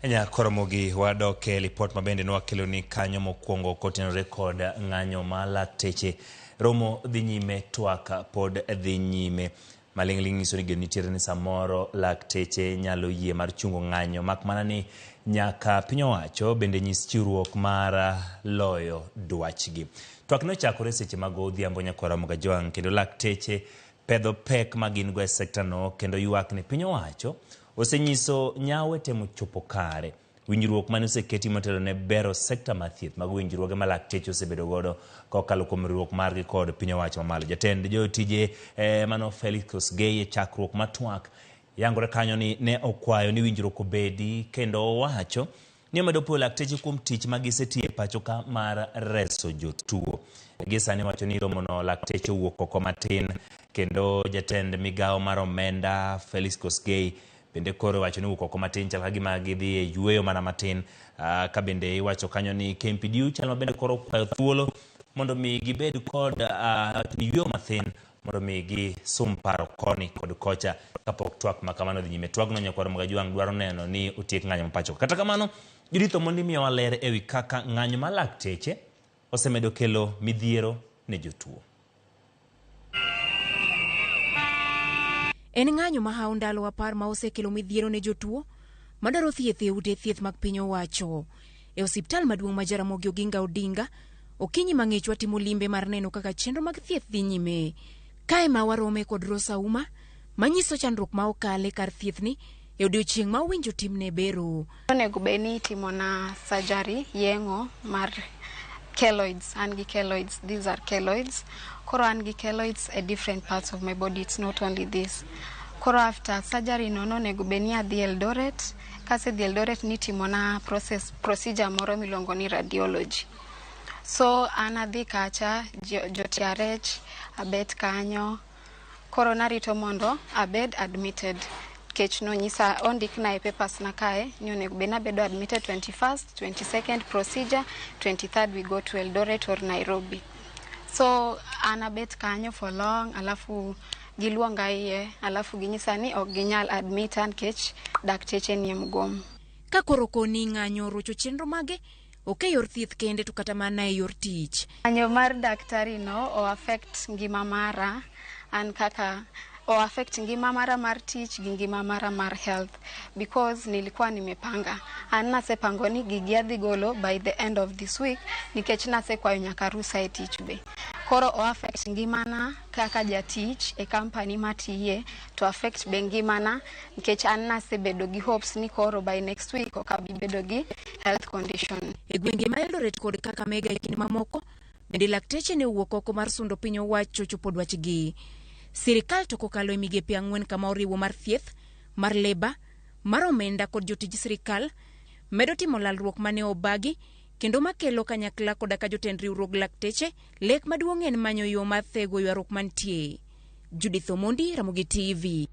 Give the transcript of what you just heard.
Koromogi wadoke lipot mabende nwakelo ni kanyo mokwongo kotenore kod ng'anyo ma lakteche romo dhi nyime twak pod dhi nyime maling'ling nyiso ni geno nitiere ni samoro lakteche nyalo yie mar chungo ng'anyo mak mana ni nyaka piny owacho bende nyis chiwruok mar loyo dwachgi. Twak nochakore seche mag odhiambo nyakora Kajwang' kendo lakteche pedho pek magin go e sekta no kendo ywak ni piny owacho osenyiso nyawe temo chopo kare winjruok mane oseketi motelo ne bero sekta mar thieth mag winjruoge ma lakteche osebedo godo kokalo kuom riwruok margi kod piny owacho mamalo. Jatend jotije mano Felix Kosgei chakruok matwak yangore kanyo ni ne okwayo ni winjruok obedi kendo owacho ni omedo puoyo lakteche kuom tich magisetie pacho ka mar reso jotuo. Gisani wacho ni romono lakteche owuok oko matin kendo jatend migawo mar omenda Felix Kosgei bende koro wacho ni owuok oko matin chal kagima gidhi e yweyo mana matin ka bende iwacho kanyo ni KMPDU chal bende koro kwayo thuolo mondo mi gibed kod yweyo mathin mondo mi gisum paro koni kod kocha kapok twak makamano dhi nyime. Twagno nyakora Kajwang' dwaro neno ni otiek ng'anyo mapacho. Kata kamano Judith Omondi miyowa ler ewi kaka ng'anyo ma lakteche osemedo kelo midhiero ne jotuo. En ng'anyo ma hawo ndalo apar ma osekelo midhiero ne jotuo madwaro thieth e ute thieth mag piny owacho. E osiptal maduong' ma Jaramogi Oginga Odinga, okinyi mang'ich watimo limbe mar neno kaka chenro mag thieth dhi nyime. Kae ma warome kod Rosa Uma manyiso chandruok ma okale kar thieth ni e odiochieng' ma owinjo timne bero. Onego beni timo na surgery yengo mar keloids, angi keloids, these are keloids. Koro angi keloids at different parts of my body, it's not only this. Koro after surgery nono nego beni adhi Eldoret, kase dhi Eldoret ni timo na procedure moro milongo ni radiology. So anadhi kacha jotiarech abet kanyo, koro narito mondo abed admitted. Kech no nyisa ondik na e papers na kae ni onego bena bedo admitted 21st, 22nd procedure, 23rd we go to Eldoret or Nairobi. So anabet kanyo for long, alafu giluonga iye, alafu ginyisa ni ok ginyal admitan kech dakteche ni mgomo. Ka koro koni ng'anyo rocho chenro mage, oke yor thieth kende to kata mana e yor tich. Ng'anyo mar daktari no o affect ngima mara, an kaka o affect ngima mara mar tich gi ngima mara mar health, because nilikuwa nimepanga nasepango ni gigi adhi golo by the end of this week nikech nasekwayo nyaka rusa e tich be. Koro o affect ngimana kaka jatich e company matiye, to affect be ngimana nikech an nasebedo gi hopes ni koro by next week okabi bedo gi health condition. E gwenge ma Eldoret kod Kakamega e kinde mamoko bende lakteche ne owuok oko mar sundo piny owacho chopo dwachgi. Sirikal to kokalo e migepe 4 kama oriwo mar thieth, mar leba, mar omenda kod jotij sirikal medo timo lalruok mane obagi kendo makelo kanyakla koda ka jotend riwruog lakteche lek maduong' en manyo yo mar thego ywaruok mantie. Judith Omondi, Ramogi TV.